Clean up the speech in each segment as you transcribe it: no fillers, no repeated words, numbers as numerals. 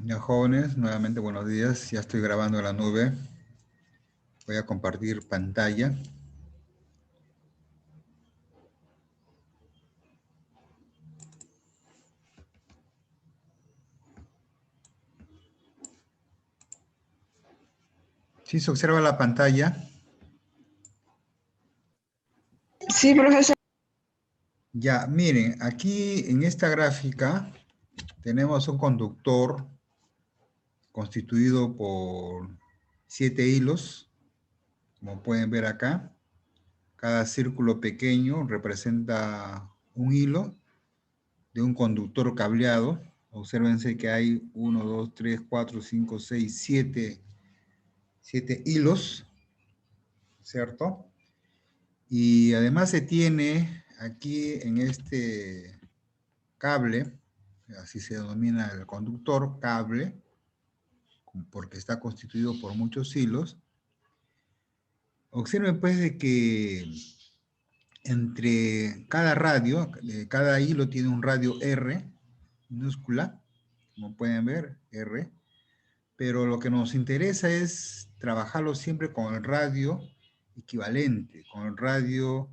Ya jóvenes, nuevamente buenos días. Ya estoy grabando en la nube. Voy a compartir pantalla. ¿Sí se observa la pantalla? Sí, profesor. Ya, miren, aquí en esta gráfica tenemos un conductor constituido por 7 hilos, como pueden ver acá. Cada círculo pequeño representa un hilo de un conductor cableado. Obsérvense que hay 1, 2, 3, 4, 5, 6, 7 hilos, ¿cierto? Y además se tiene aquí en este cable, así se denomina el conductor, cable, porque está constituido por muchos hilos. Observen pues de que entre cada radio, cada hilo tiene un radio R, minúscula, como pueden ver, R, pero lo que nos interesa es trabajarlo siempre con el radio equivalente, con el radio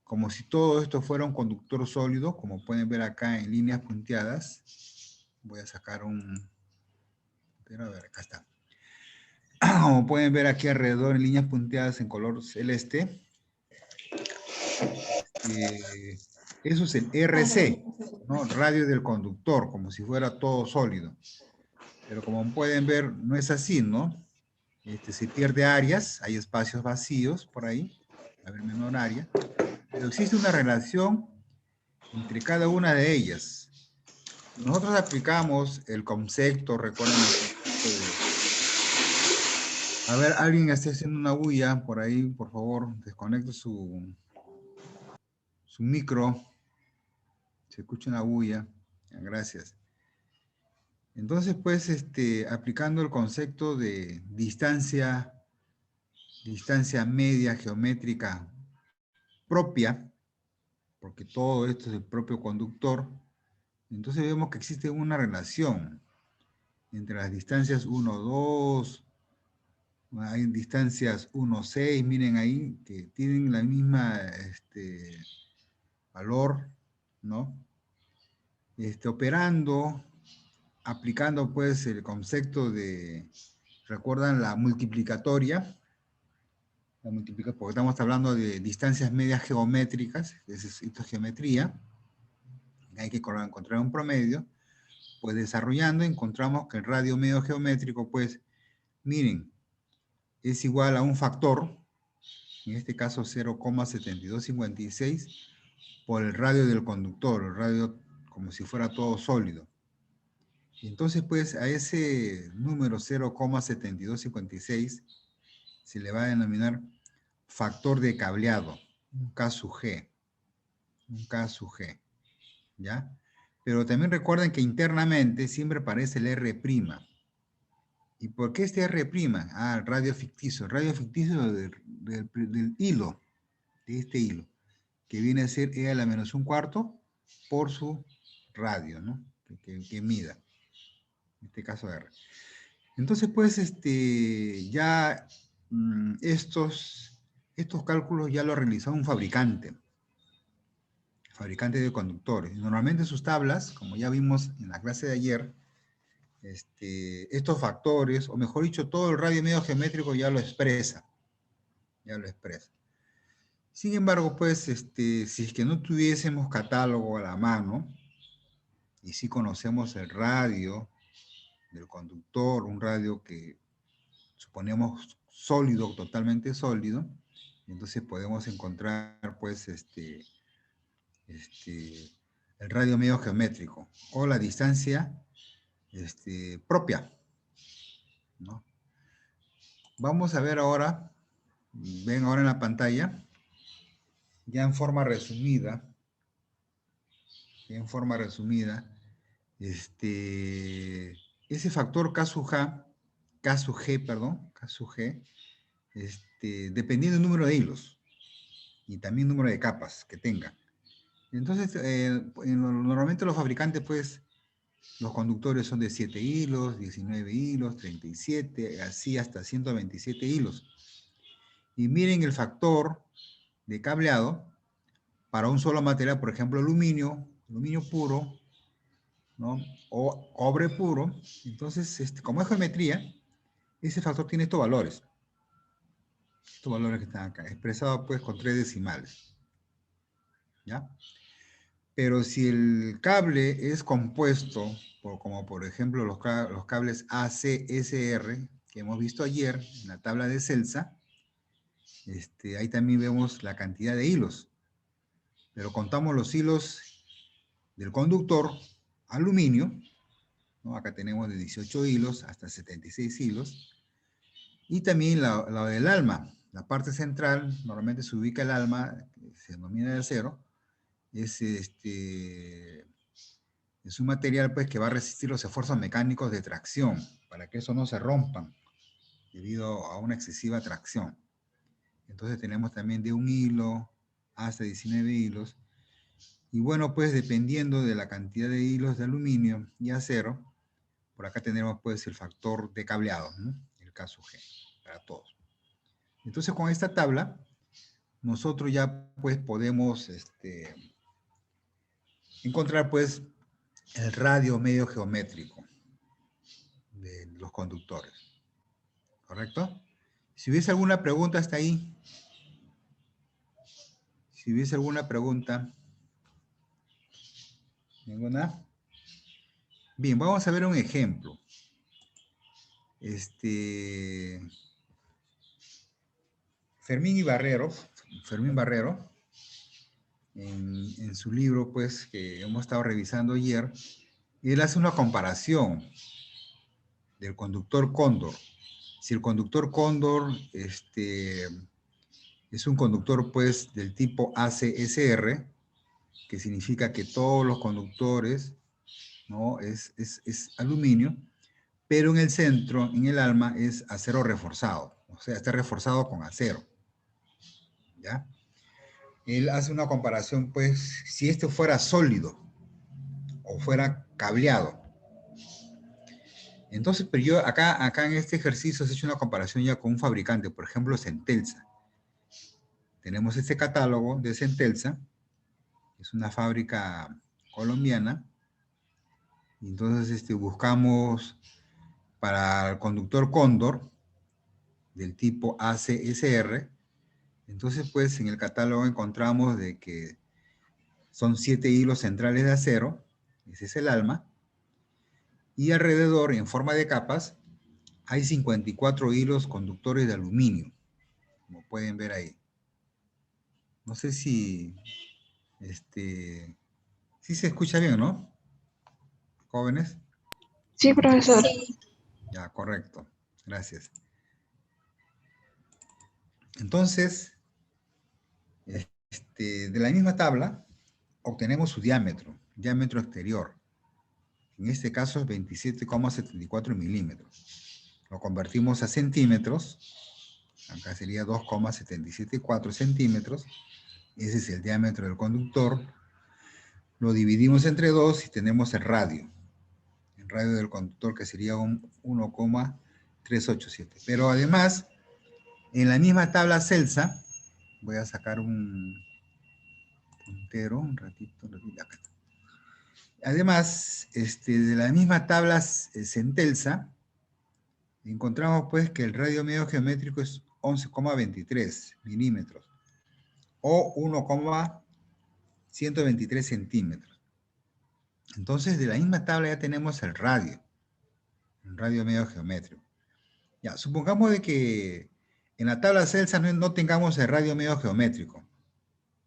como si todo esto fuera un conductor sólido, como pueden ver acá en líneas punteadas. Voy a sacar un... Pero a ver, acá está. Como pueden ver aquí alrededor en líneas punteadas en color celeste, eso es el RC, ¿no? Radio del conductor, como si fuera todo sólido. Pero como pueden ver, no es así, ¿no? Se pierde áreas, hay espacios vacíos por ahí, a ver, menor área, pero existe una relación entre cada una de ellas. Si nosotros aplicamos el concepto, recuerden el concepto de... A ver, alguien está haciendo una bulla por ahí, por favor, desconecte su micro. Se escucha una bulla. Gracias. Entonces, pues, aplicando el concepto de distancia media geométrica propia, porque todo esto es el propio conductor, entonces vemos que existe una relación entre las distancias 1, 2, hay distancias 1, 6, miren ahí, que tienen la misma valor, ¿no? Operando, aplicando pues el concepto de, ¿recuerdan la multiplicatoria? Porque estamos hablando de distancias medias geométricas, esto es geometría, hay que encontrar un promedio, pues desarrollando encontramos que el radio medio geométrico, pues, miren, es igual a un factor, en este caso 0,7256, por el radio del conductor, el radio como si fuera todo sólido. Y entonces, pues, a ese número 0,7256 se le va a denominar factor de cableado, un K sub G, un K sub G, ¿ya? Pero también recuerden que internamente siempre aparece el R'. ¿Y por qué este R'? Ah, el radio ficticio del hilo, de este hilo, que viene a ser E a la menos un cuarto por su radio, ¿no? Que mida, en este caso R. Entonces, pues, ya estos cálculos ya lo ha realizado un fabricante de conductores. Normalmente sus tablas, como ya vimos en la clase de ayer, estos factores, o mejor dicho, todo el radio medio geométrico ya lo expresa. Sin embargo, pues, si es que no tuviésemos catálogo a la mano, y si conocemos el radio del conductor, un radio que suponemos sólido, totalmente sólido, entonces podemos encontrar, pues, el radio medio geométrico, o la distancia propia, ¿no? Vamos a ver ahora, ven ahora en la pantalla, ya en forma resumida, ese factor K sub G, dependiendo del número de hilos y también número de capas que tenga. Entonces, normalmente los fabricantes, pues, Los conductores son de 7 hilos, 19 hilos, 37, así hasta 127 hilos. Y miren el factor de cableado para un solo material, por ejemplo, aluminio puro, ¿no? O cobre puro. Entonces, como es geometría, ese factor tiene estos valores que están acá, expresado pues con 3 decimales, ¿ya? Pero si el cable es compuesto, como por ejemplo los cables ACSR, que hemos visto ayer en la tabla de Celsa, ahí también vemos la cantidad de hilos. Pero contamos los hilos del conductor aluminio, ¿no? Acá tenemos de 18 hilos hasta 76 hilos. Y también la del alma, la parte central, normalmente se ubica el alma, que se denomina de acero, es un material pues, que va a resistir los esfuerzos mecánicos de tracción, para que eso no se rompan debido a una excesiva tracción. Entonces tenemos también de 1 hilo hasta 19 hilos. Y bueno, pues dependiendo de la cantidad de hilos de aluminio y acero, por acá tenemos pues el factor de cableado, ¿no? El caso G, para todos. Entonces con esta tabla, nosotros ya pues podemos encontrar pues el radio medio geométrico de los conductores. ¿Correcto? Si hubiese alguna pregunta hasta ahí, si hubiese alguna pregunta, ¿ninguna? Bien, vamos a ver un ejemplo. Fermín Barrero, en su libro, pues, que hemos estado revisando ayer, él hace una comparación del conductor cóndor. Si el conductor cóndor es un conductor, pues, del tipo ACSR, que significa que todos los conductores, ¿no? es aluminio, pero en el centro, en el alma, es acero reforzado. O sea, está reforzado con acero. ¿Ya? Él hace una comparación, pues, si esto fuera sólido o fuera cableado. Entonces, pero yo acá en este ejercicio he hecho una comparación ya con un fabricante, por ejemplo, Centelsa. Tenemos este catálogo de Centelsa, es una fábrica colombiana. Entonces, buscamos para el conductor cóndor del tipo ACSR. Entonces, pues, en el catálogo encontramos de que son 7 hilos centrales de acero, ese es el alma, y alrededor, en forma de capas, hay 54 hilos conductores de aluminio, como pueden ver ahí. No sé si, sí se escucha bien, ¿no? Jóvenes. Sí, profesor. Sí. Ya, correcto. Gracias. Entonces, de la misma tabla, obtenemos su diámetro exterior. En este caso es 27,74 milímetros. Lo convertimos a centímetros. Acá sería 2,774 centímetros. Ese es el diámetro del conductor. Lo dividimos entre 2 y tenemos el radio. El radio del conductor, que sería un 1,387. Pero además, en la misma tabla Celsa, voy a sacar un puntero, un ratito, acá. Además, de la misma tabla Centelsa, encontramos pues que el radio medio geométrico es 11,23 milímetros o 1,123 centímetros. Entonces, de la misma tabla ya tenemos el radio medio geométrico. Ya, supongamos de que en la tabla Celsa no tengamos el radio medio geométrico.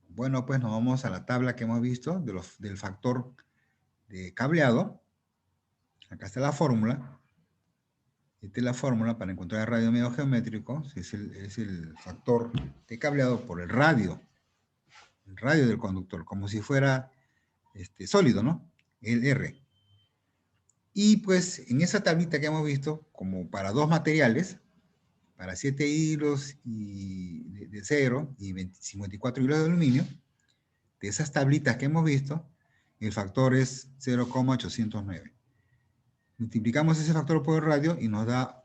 Bueno, pues nos vamos a la tabla que hemos visto del factor de cableado. Acá está la fórmula. Esta es la fórmula para encontrar el radio medio geométrico. Es el factor de cableado por el radio del conductor, como si fuera sólido, ¿no? El R. Y pues en esa tablita que hemos visto, como para dos materiales, para 7 hilos de acero y 54 hilos de aluminio, de esas tablitas que hemos visto, el factor es 0,809. Multiplicamos ese factor por el radio y nos da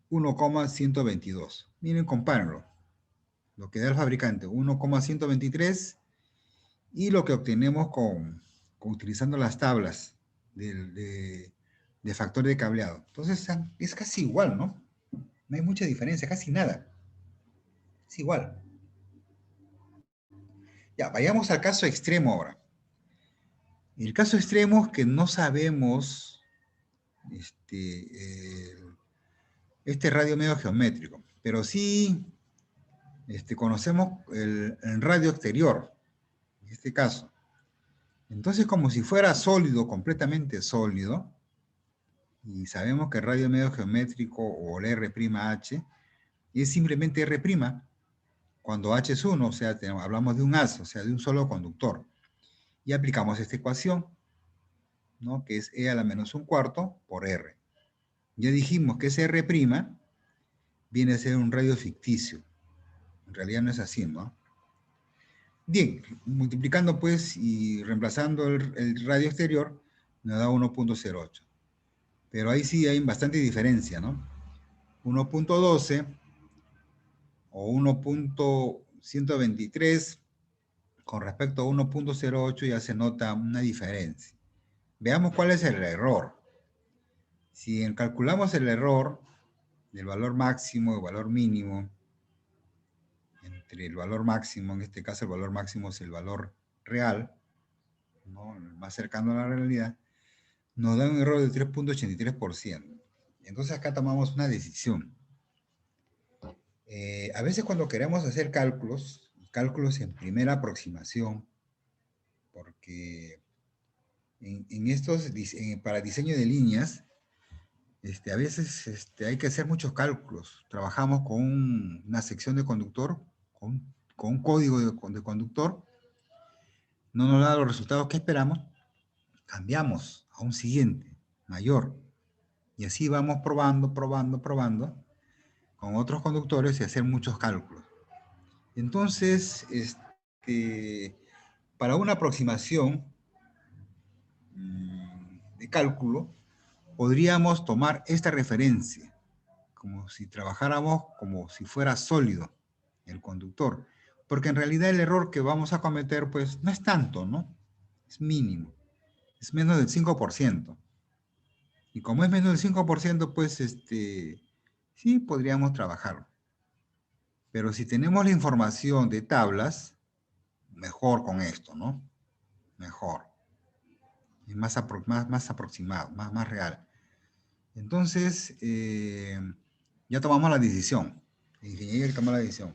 1,122. Miren, compárenlo. Lo que da el fabricante, 1,123, y lo que obtenemos utilizando las tablas de factor de cableado. Entonces es casi igual, ¿no? No hay mucha diferencia, casi nada. Es igual. Ya, vayamos al caso extremo ahora. El caso extremo es que no sabemos este radio medio geométrico, pero sí conocemos el radio exterior, en este caso. Entonces, como si fuera sólido, completamente sólido, y sabemos que el radio medio geométrico o el R'H es simplemente R', cuando H es 1, o sea, hablamos de un haz, o sea, de un solo conductor. Y aplicamos esta ecuación, ¿no? Que es E a la menos un cuarto por R. Ya dijimos que ese R' viene a ser un radio ficticio. En realidad no es así, ¿no? Bien, multiplicando pues y reemplazando el radio exterior, nos da 1,08. Pero ahí sí hay bastante diferencia, ¿no? 1,12 o 1,123 con respecto a 1,08 ya se nota una diferencia. Veamos cuál es el error. Si calculamos el error del valor máximo y el valor mínimo, entre el valor máximo, en este caso el valor máximo es el valor real, ¿no? El más cercano a la realidad, nos da un error del 3,83%. Entonces acá tomamos una decisión. A veces cuando queremos hacer cálculos en primera aproximación, porque para diseño de líneas, a veces hay que hacer muchos cálculos. Trabajamos con una sección de conductor, con un código de conductor, no nos da los resultados que esperamos, cambiamos a un siguiente, mayor. Y así vamos probando con otros conductores y hacer muchos cálculos. Entonces, para una aproximación de cálculo, podríamos tomar esta referencia, como si trabajáramos como si fuera sólido el conductor. Porque en realidad el error que vamos a cometer, pues, no es tanto, ¿no? Es mínimo. Es menos del 5%. Y como es menos del 5%, pues, sí podríamos trabajarlo. Pero si tenemos la información de tablas, mejor con esto, ¿no? Mejor. Es más aproximado, más real. Entonces, ya tomamos la decisión. La ingeniería toma la decisión.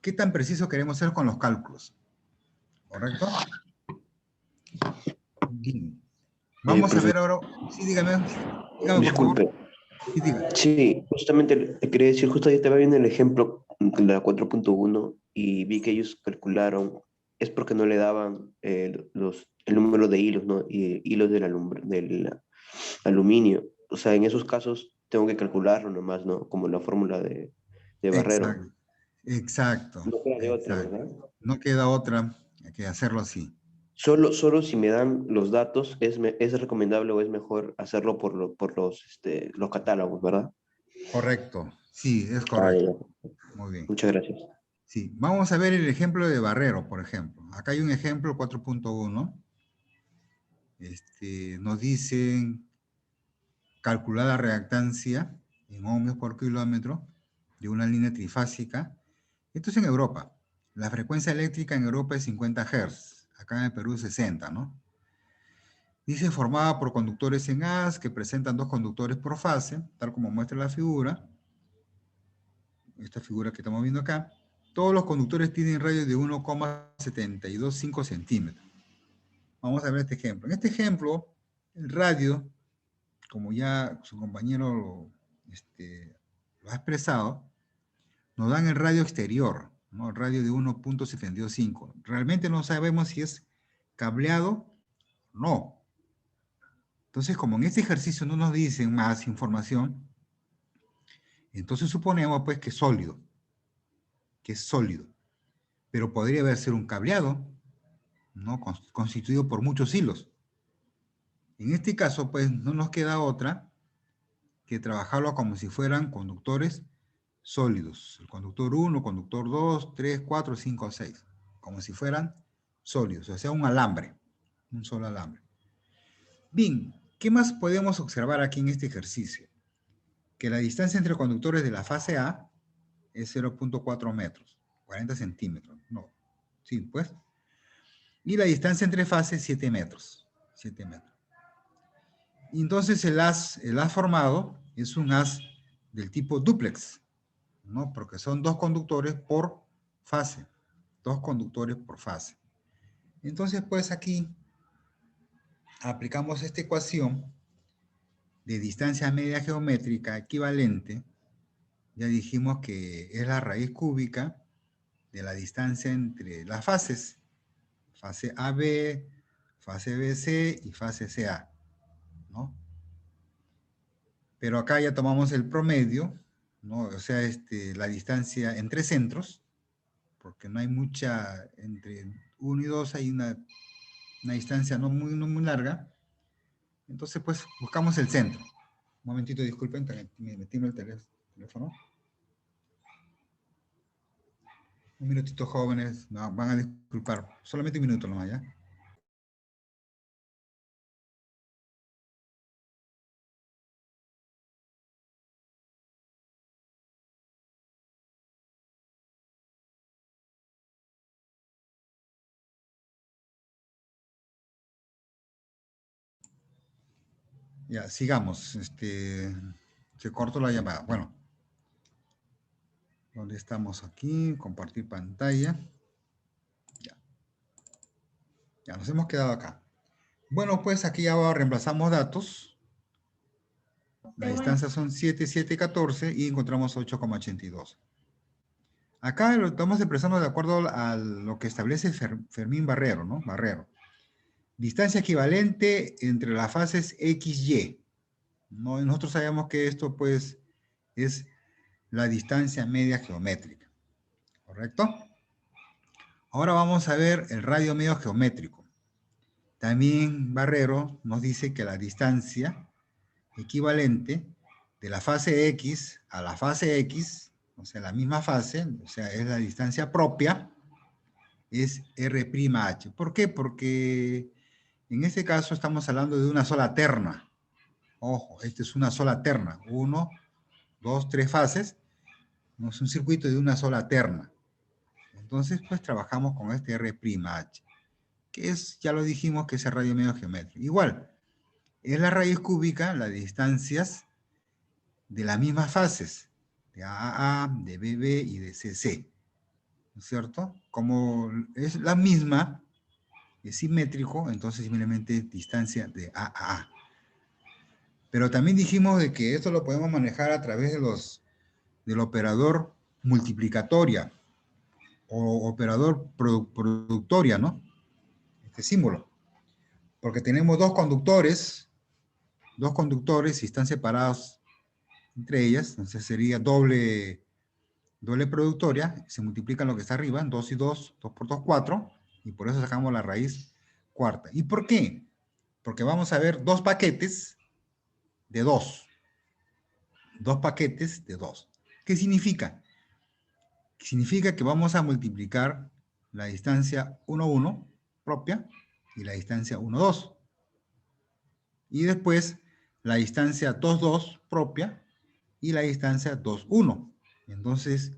¿Qué tan preciso queremos ser con los cálculos? ¿Correcto? Bien. Vamos a ver ahora. Sí, dígame. Dígame, por favor. Disculpe. Sí, diga. Sí, justamente te quería decir, justo ya estaba viendo el ejemplo de la 4.1 y vi que ellos calcularon, es porque no le daban el número de hilos, ¿no? Y hilos del aluminio. O sea, en esos casos tengo que calcularlo nomás, ¿no? Como la fórmula de Barrero. Exacto. No queda de otra, Exacto. ¿verdad? No queda otra que hacerlo así. Solo si me dan los datos, es recomendable o es mejor hacerlo por los catálogos, ¿verdad? Correcto. Sí, es Ah, correcto. ya. Muy bien. Muchas gracias. Sí, vamos a ver el ejemplo de Barrero, por ejemplo. Acá hay un ejemplo 4.1. Nos dicen calcular la reactancia en ohmios por kilómetro de una línea trifásica. Esto es en Europa. La frecuencia eléctrica en Europa es 50 Hz. Acá en el Perú es 60, ¿no? Dice formada por conductores en haz que presentan dos conductores por fase, tal como muestra la figura. Esta figura que estamos viendo acá. Todos los conductores tienen radio de 1,725 centímetros. Vamos a ver este ejemplo. En este ejemplo, el radio, como ya su compañero lo ha expresado, nos dan el radio exterior, ¿no? El radio de 1,725. Realmente no sabemos si es cableado o no. Entonces, como en este ejercicio no nos dicen más información, entonces suponemos pues que es sólido. Pero podría haber sido un cableado, ¿no? Constituido por muchos hilos. En este caso, pues, no nos queda otra que trabajarlo como si fueran conductores sólidos. El conductor 1, conductor 2, 3, 4, 5, 6. Como si fueran sólidos, o sea, un alambre. Un solo alambre. Bien, ¿qué más podemos observar aquí en este ejercicio? Que la distancia entre conductores de la fase A es 0.4 metros, 40 centímetros. No, sí, pues. Y la distancia entre fases, 7 metros. 7 metros. Y entonces el haz formado es un haz del tipo dúplex, ¿no? Porque son dos conductores por fase. Dos conductores por fase. Entonces, pues aquí aplicamos esta ecuación de distancia media geométrica equivalente. Ya dijimos que es la raíz cúbica de la distancia entre las fases. Fase AB, fase BC y fase CA, ¿no? Pero acá ya tomamos el promedio, ¿no? O sea, la distancia entre centros, porque no hay mucha, entre 1 y 2 hay una distancia no muy larga. Entonces, pues, buscamos el centro. Un momentito, disculpen, me metí en el teléfono. Un minutito, jóvenes, no, van a disculpar. Solamente un minuto nomás, ¿ya? Ya, sigamos. Se cortó la llamada. Bueno, ¿dónde estamos aquí? Compartir pantalla. Ya, nos hemos quedado acá. Bueno, pues aquí ahora reemplazamos datos. La distancia son 7, 7, 14 y encontramos 8,82. Acá lo estamos expresando de acuerdo a lo que establece Fermín Barrero, ¿no? Barrero. Distancia equivalente entre las fases X, Y. ¿No? Nosotros sabemos que esto, pues, es la distancia media geométrica. ¿Correcto? Ahora vamos a ver el radio medio geométrico. También Barrero nos dice que la distancia equivalente de la fase X a la fase X, o sea, la misma fase, o sea, es la distancia propia, es R'H. ¿Por qué? Porque en este caso estamos hablando de una sola terna. Ojo, esta es una sola terna. 1, 2, 3 fases. No es un circuito de una sola terna. Entonces, pues trabajamos con este R'H, que es, ya lo dijimos, que es el radio medio geométrico. Igual, es la raíz cúbica, las distancias de las mismas fases, de AA, de BB y de CC, ¿no es cierto? Como es la misma, es simétrico, entonces simplemente distancia de AA. Pero también dijimos de que esto lo podemos manejar a través del operador multiplicatoria o operador productoria, ¿no? Este símbolo. Porque tenemos dos conductores y están separados entre ellas, entonces sería doble productoria, se multiplican lo que está arriba, 2 y 2, 2 por 2, 4, y por eso sacamos la raíz cuarta. ¿Y por qué? Porque vamos a ver dos paquetes de 2. Dos paquetes de 2. ¿Qué significa? Significa que vamos a multiplicar la distancia 1, 1 propia y la distancia 1, 2. Y después la distancia 2, 2 propia y la distancia 2, 1. Entonces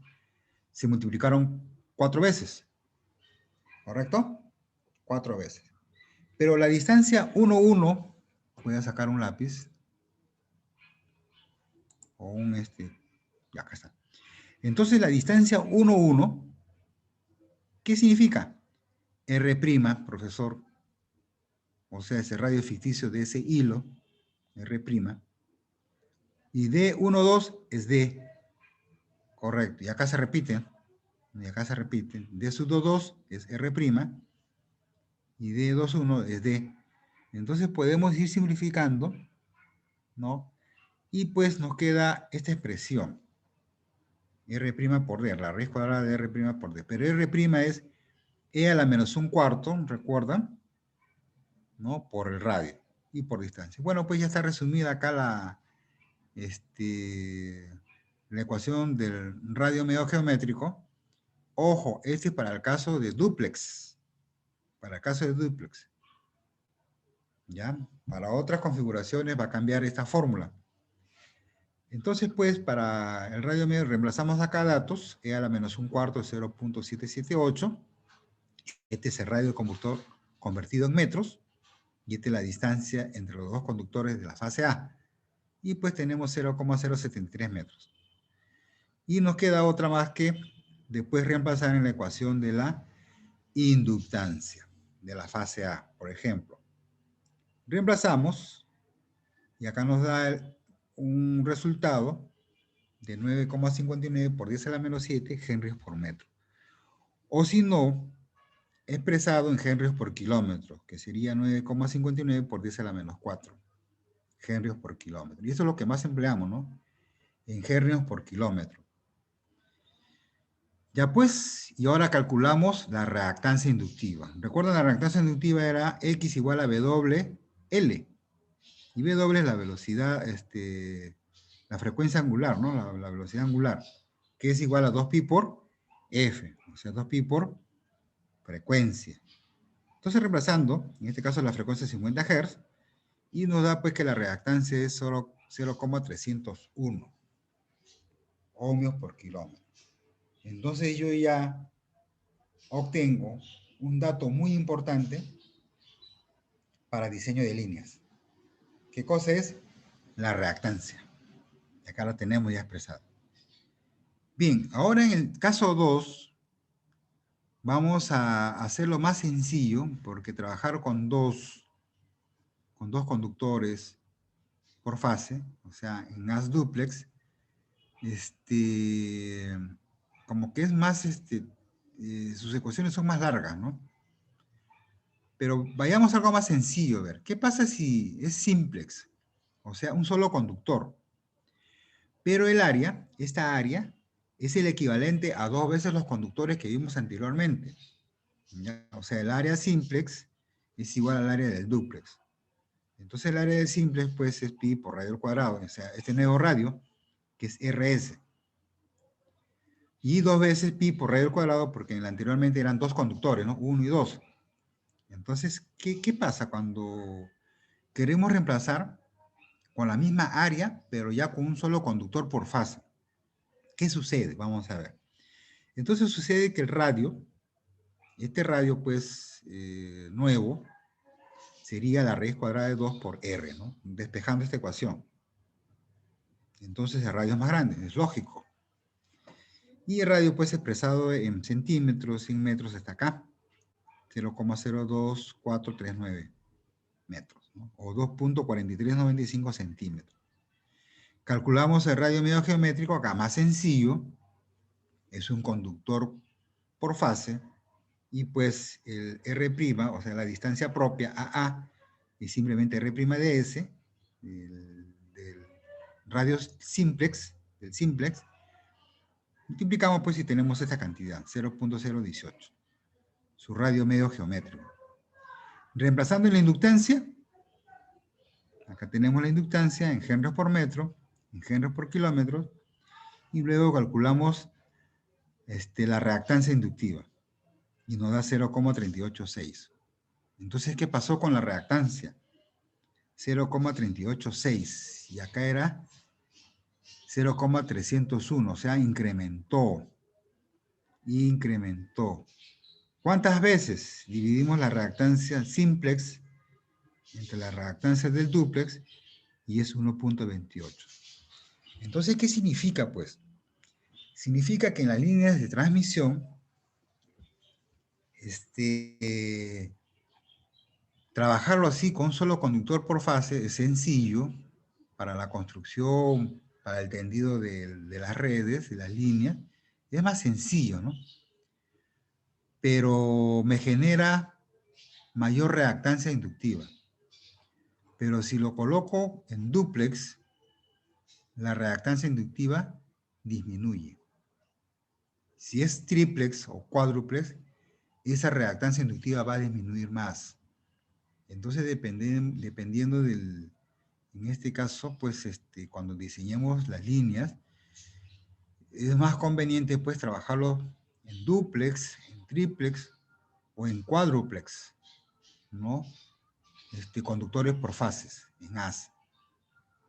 se multiplicaron 4 veces. ¿Correcto? 4 veces. Pero la distancia 1, 1, voy a sacar un lápiz o un ya acá está. Entonces la distancia 1, 1, ¿qué significa? R', profesor, o sea, ese radio ficticio de ese hilo, R', y D1, 2 es D, correcto, y acá se repite, D sub 2, 2 es R', y D2, 1 es D. Entonces podemos ir simplificando, ¿no? Y pues nos queda esta expresión, R' por D, la raíz cuadrada de R' por D, pero R' es E a la menos un cuarto, ¿recuerdan? ¿No? Por el radio. y por distancia. Bueno, pues ya está resumida acá la ecuación del radio medio geométrico. Ojo, este es para el caso de dúplex. Para el caso de dúplex. ¿Ya? Para otras configuraciones va a cambiar esta fórmula. Entonces, pues, para el radio medio reemplazamos acá datos, e a la menos un cuarto de 0.778. Este es el radio del conductor convertido en metros, y esta es la distancia entre los dos conductores de la fase A. Y pues tenemos 0,073 metros. Y nos queda otra más que después reemplazar en la ecuación de la inductancia de la fase A, por ejemplo. Reemplazamos, y acá nos da un resultado de 9,59 por 10 a la menos 7 henrios por metro. O si no, expresado en henrios por kilómetro, que sería 9,59 por 10 a la menos 4 henrios por kilómetro. Y eso es lo que más empleamos, ¿no? En henrios por kilómetro. Ya pues, y ahora calculamos la reactancia inductiva. Recuerden, la reactancia inductiva era X igual a WL, y W es la velocidad, la frecuencia angular, ¿no? La velocidad angular, que es igual a 2pi por F, o sea, 2pi por frecuencia. Entonces, reemplazando, en este caso la frecuencia es 50 Hz, y nos da pues que la reactancia es solo 0,301 ohmios por kilómetro. Entonces yo ya obtengo un dato muy importante para diseño de líneas. ¿Qué cosa es? La reactancia. Acá la tenemos ya expresada. Bien, ahora en el caso 2, vamos a hacerlo más sencillo, porque trabajar con dos conductores por fase, o sea, en haz duplex, como que es más, sus ecuaciones son más largas, ¿no? Pero vayamos a algo más sencillo, a ver. ¿Qué pasa si es simplex? O sea, un solo conductor. Pero el área, esta área, es el equivalente a 2 veces los conductores que vimos anteriormente. ¿Ya? O sea, el área simplex es igual al área del dúplex. Entonces el área del simplex pues es pi por radio al cuadrado. O sea, este nuevo radio, que es RS. Y 2 veces pi por radio al cuadrado, porque anteriormente eran dos conductores, ¿no? 1 y 2. Entonces, ¿qué pasa cuando queremos reemplazar con la misma área, pero ya con un solo conductor por fase? ¿Qué sucede? Vamos a ver. Entonces sucede que el radio, este radio pues nuevo, sería la raíz cuadrada de 2 por R, ¿no? Despejando esta ecuación. Entonces el radio es más grande, es lógico. Y el radio pues expresado en centímetros, 100 metros hasta acá. 0,02439 metros, ¿no? O 2.4395 centímetros. Calculamos el radio medio geométrico, acá más sencillo, es un conductor por fase, y pues el R', o sea, la distancia propia AA, es simplemente R' de S, del radio simplex, del simplex, multiplicamos pues si tenemos esta cantidad, 0.018, su radio medio geométrico. Reemplazando en la inductancia, acá tenemos la inductancia en henrios por metro, en henrios por kilómetro, y luego calculamos la reactancia inductiva, y nos da 0,386. Entonces, ¿qué pasó con la reactancia? 0,386, y acá era 0,301, o sea, incrementó. ¿Cuántas veces dividimos la reactancia simplex entre la reactancia del dúplex? Y es 1.28. Entonces, ¿qué significa, pues? Significa que en las líneas de transmisión, trabajarlo así con un solo conductor por fase es sencillo para la construcción, para el tendido de las redes, de las líneas. Es más sencillo, ¿no? Pero me genera mayor reactancia inductiva. Pero si lo coloco en dúplex, la reactancia inductiva disminuye. Si es triplex o cuádruplex, esa reactancia inductiva va a disminuir más. Entonces, dependiendo del, en este caso, pues, cuando diseñemos las líneas, es más conveniente, pues, trabajarlo en dúplex, en tríplex o en cuádruplex, ¿no? Conductores por fases, en as.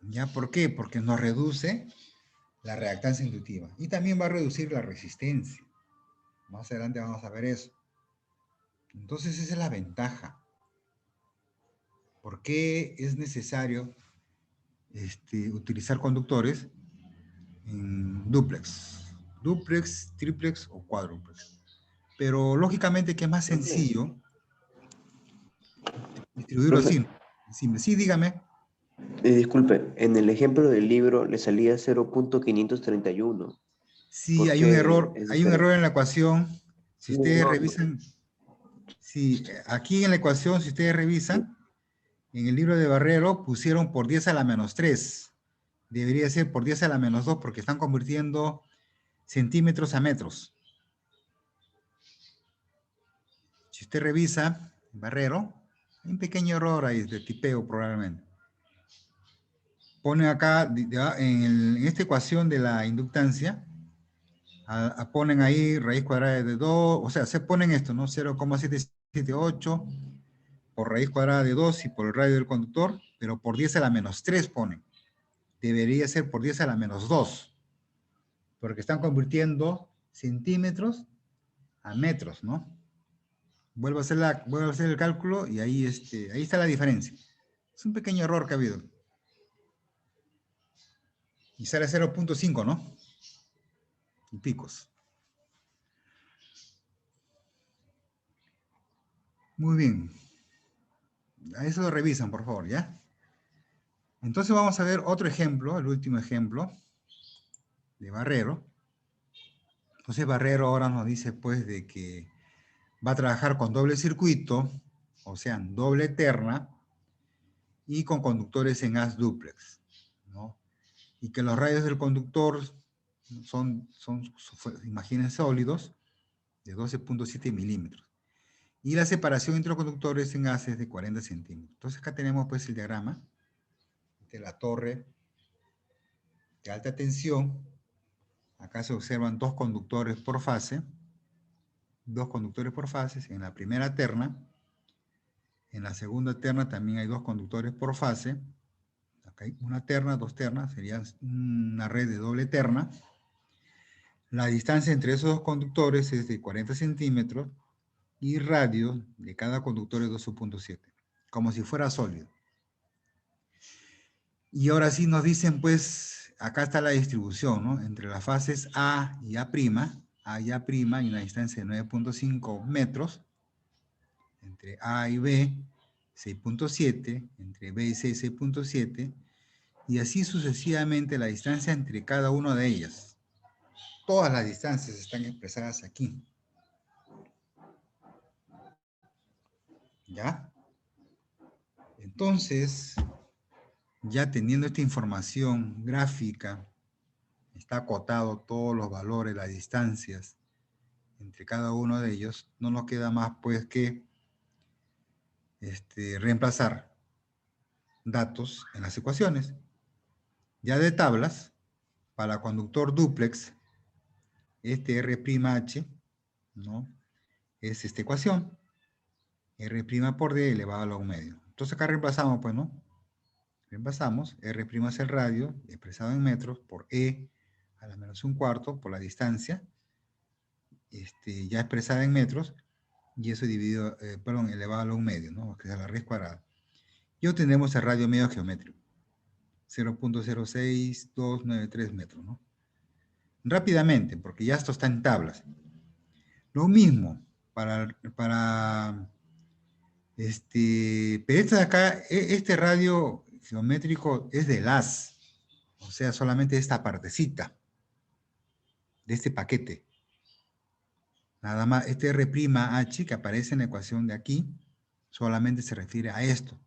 ¿Ya? ¿Por qué? Porque nos reduce la reactancia inductiva y también va a reducir la resistencia. Más adelante vamos a ver eso. Entonces, esa es la ventaja. ¿Por qué es necesario utilizar conductores en dúplex? Dúplex, tríplex o cuádruplex. Pero lógicamente que es más sencillo distribuirlo Profe, así. Simple. Sí, dígame. disculpe, en el ejemplo del libro le salía 0.531. Sí, ¿Por qué es hay un error diferente? en la ecuación. Si ustedes No, revisan, si aquí en la ecuación, si ustedes revisan, en el libro de Barrero pusieron por 10 a la menos 3. Debería ser por 10 a la menos 2 porque están convirtiendo centímetros a metros. Si usted revisa Barrero, hay un pequeño error ahí de tipeo probablemente. Ponen acá, en esta ecuación de la inductancia, ponen ahí raíz cuadrada de 2, o sea, se ponen esto, ¿no? 0,778 por raíz cuadrada de 2 y por el radio del conductor, pero por 10 a la menos 3 ponen. Debería ser por 10 a la menos 2, porque están convirtiendo centímetros a metros, ¿no? Vuelvo a hacer el cálculo y ahí, ahí está la diferencia. Es un pequeño error que ha habido. Y sale 0.5, ¿no? Y picos. Muy bien. A eso lo revisan, por favor, ¿ya? Entonces vamos a ver otro ejemplo, el último ejemplo de Barrero. Entonces Barrero ahora nos dice, pues, de que va a trabajar con doble circuito, o sea, doble terna, y con conductores en haz dúplex, ¿no? Y que los radios del conductor son imagínense, sólidos de 12.7 milímetros. Y la separación entre los conductores en haz es de 40 centímetros. Entonces acá tenemos pues el diagrama de la torre de alta tensión. Acá se observan dos conductores por fase. Dos conductores por fases en la primera terna. En la segunda terna también hay dos conductores por fase. Acá hay una terna, dos ternas, sería una red de doble terna. La distancia entre esos dos conductores es de 40 centímetros y radio de cada conductor es 12.7, como si fuera sólido. Y ahora sí nos dicen, pues, acá está la distribución, ¿no? Entre las fases A y A', A y A', hay una distancia de 9.5 metros. Entre A y B, 6.7, entre B y C, 6.7, y así sucesivamente la distancia entre cada una de ellas. Todas las distancias están expresadas aquí. ¿Ya? Entonces, ya teniendo esta información gráfica, está acotado todos los valores, las distancias entre cada uno de ellos, no nos queda más pues que reemplazar datos en las ecuaciones. Ya de tablas, para conductor dúplex, este R'H, ¿no? Es esta ecuación, R' por D elevado a un medio. Entonces acá reemplazamos, pues, ¿no? Reemplazamos, R' es el radio, expresado en metros, por E a la menos un cuarto, por la distancia, ya expresada en metros, y eso dividido, elevado a un medio, ¿no? Que es la raíz cuadrada. Y obtenemos el radio medio geométrico, 0.06293 metros, ¿no? Rápidamente, porque ya esto está en tablas. Lo mismo pero este de acá, este radio geométrico es del haz, o sea, solamente esta partecita de este paquete. Nada más, este R'(H) que aparece en la ecuación de aquí, solamente se refiere a esto.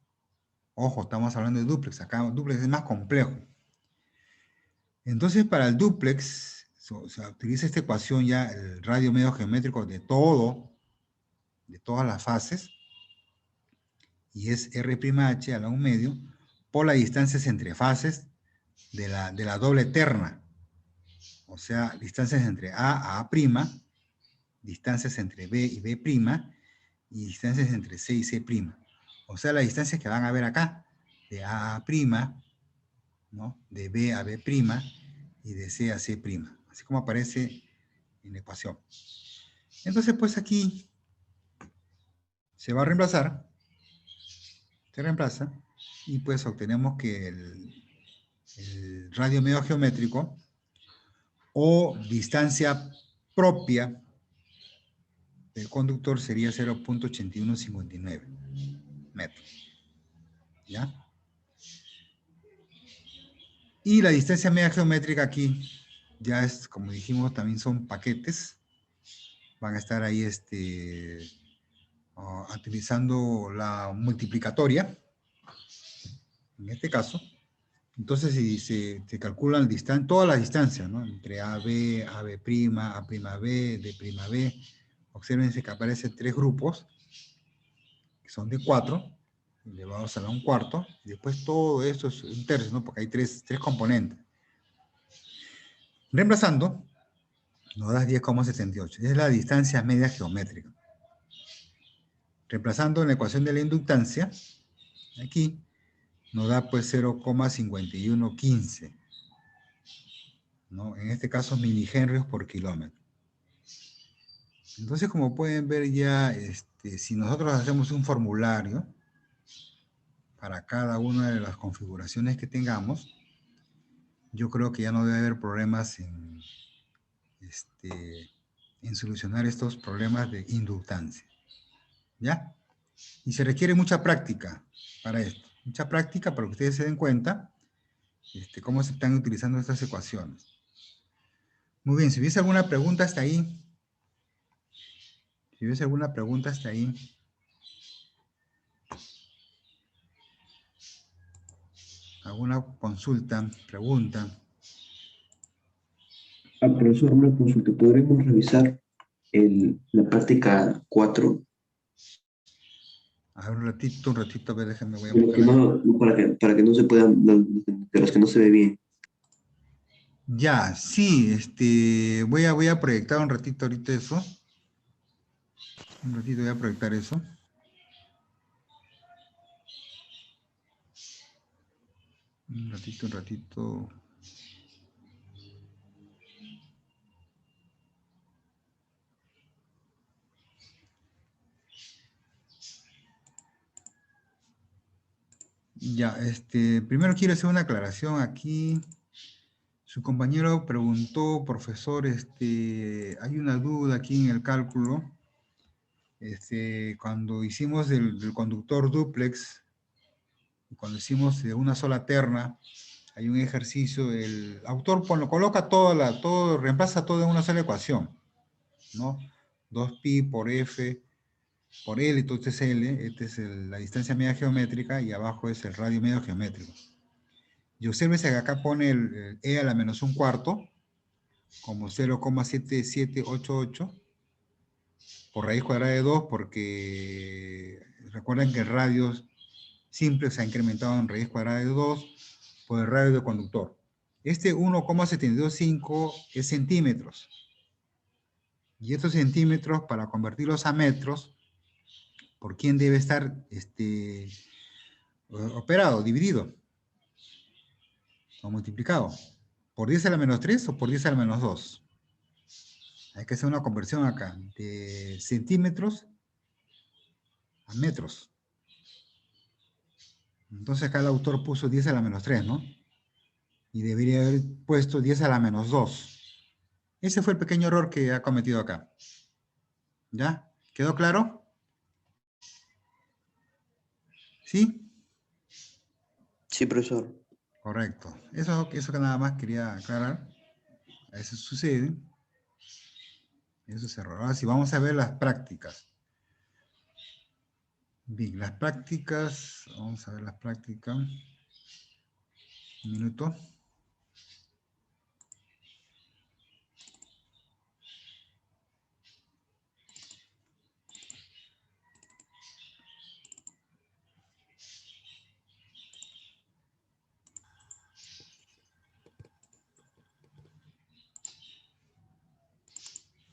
Ojo, estamos hablando de dúplex, acá dúplex es más complejo. Entonces, para el dúplex, se utiliza esta ecuación ya, el radio medio geométrico de todas las fases, y es R'H a la 1 medio, por las distancias entre fases de la doble terna. O sea, distancias entre A a A', distancias entre B y B', y distancias entre C y C'. O sea, las distancias que van a ver acá, de A a A', ¿no? De B a B' y de C a C', así como aparece en la ecuación. Entonces, pues aquí se va a reemplazar, se reemplaza, y pues obtenemos que el radio medio geométrico o distancia propia del conductor sería 0.8159 metros. ¿Ya? Y la distancia media geométrica aquí, ya es, como dijimos, también son paquetes. Van a estar ahí utilizando la multiplicatoria, en este caso. Entonces, si se calculan todas las distancias, ¿no? Entre AB, AB', A'B, D'B, observen que aparecen 3 grupos, que son de 4, elevados a la 1/4, y después todo esto es un tercio, ¿no? Porque hay tres componentes. Reemplazando, nos da 10,78. Es la distancia media geométrica. Reemplazando en la ecuación de la inductancia, aquí, nos da pues 0,5115, ¿no? En este caso, milihenrios por kilómetro. Entonces, como pueden ver ya, si nosotros hacemos un formulario para cada una de las configuraciones que tengamos, yo creo que ya no debe haber problemas en solucionar estos problemas de inductancia. ¿Ya? Y se requiere mucha práctica para esto. Mucha práctica para que ustedes se den cuenta cómo se están utilizando estas ecuaciones. Muy bien, si hubiese alguna pregunta hasta ahí. Si hubiese alguna pregunta hasta ahí. ¿Alguna consulta, pregunta? Profesor, una consulta. ¿Podremos revisar la práctica 4? A ver, un ratito, a ver, déjenme, voy a De lo buscar que la... no, para que no se puedan, de los que no se ve bien. Ya, sí, voy a proyectar un ratito ahorita eso. Un ratito voy a proyectar eso. Un ratito, un ratito. Ya, primero quiero hacer una aclaración aquí. Su compañero preguntó, profesor, hay una duda aquí en el cálculo. Cuando hicimos del conductor dúplex, cuando hicimos de una sola terna, hay un ejercicio, el autor coloca todo, reemplaza todo en una sola ecuación, ¿no? 2pi por f por L, entonces L, esta es la distancia media geométrica y abajo es el radio medio geométrico. Y obsérvese que acá pone el E a la menos 1/4 como 0,7788 por raíz cuadrada de 2 porque recuerden que el radio simple se ha incrementado en raíz cuadrada de 2 por el radio del conductor. 1,725 es centímetros. Y estos centímetros, para convertirlos a metros, ¿por quién debe estar operado, dividido o multiplicado? ¿Por 10 a la menos 3 o por 10 a la menos 2? Hay que hacer una conversión acá, de centímetros a metros. Entonces acá el autor puso 10 a la menos 3, ¿no? Y debería haber puesto 10 a la menos 2. Ese fue el pequeño error que ha cometido acá. ¿Ya? ¿Quedó claro? ¿Sí? Sí, profesor. Correcto. Eso que nada más quería aclarar. A veces sucede. Eso es error. Ahora sí, vamos a ver las prácticas. Bien, las prácticas. Vamos a ver las prácticas. Un minuto.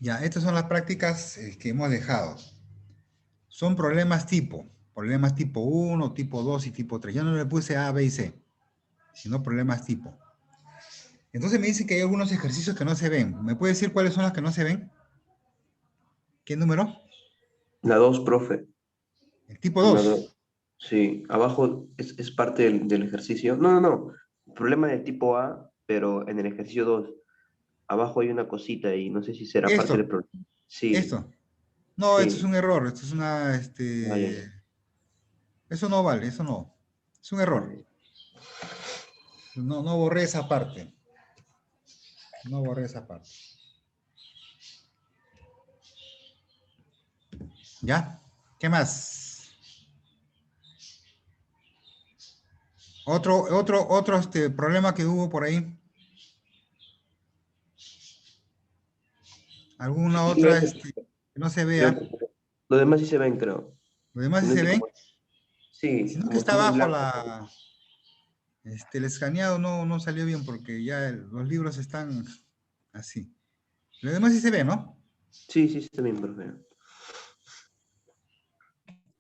Ya, estas son las prácticas que hemos dejado. Son problemas tipo 1, tipo 2 y tipo 3. Yo no le puse A, B y C, sino problemas tipo. Entonces me dice que hay algunos ejercicios que no se ven. ¿Me puede decir cuáles son las que no se ven? ¿Qué número? La 2, profe. El tipo La 2. 2. Sí, abajo es parte del ejercicio. No, no, no. Problema del tipo A, pero en el ejercicio 2 abajo hay una cosita y no sé si será parte del Esto, problema. Sí, esto. No, esto es sí. un error. Esto es una, Ay, ay, eso no vale, eso no. Es un error. ay. No, no borré esa parte. No borré esa parte. ¿Ya? ¿Qué más? Otro problema que hubo por ahí. ¿Alguna Sí, otra que no se creo vea? que lo demás sí se ven, creo. ¿Los demás sí Sino se que ven? como, sí, Sino que como está están en abajo blanco. el escaneado no salió bien porque ya los libros están así. Los demás sí se ve, ¿no? Sí, sí, está bien, profe.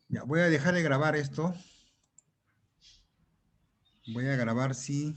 Ya, voy a dejar de grabar esto. Voy a grabar, sí.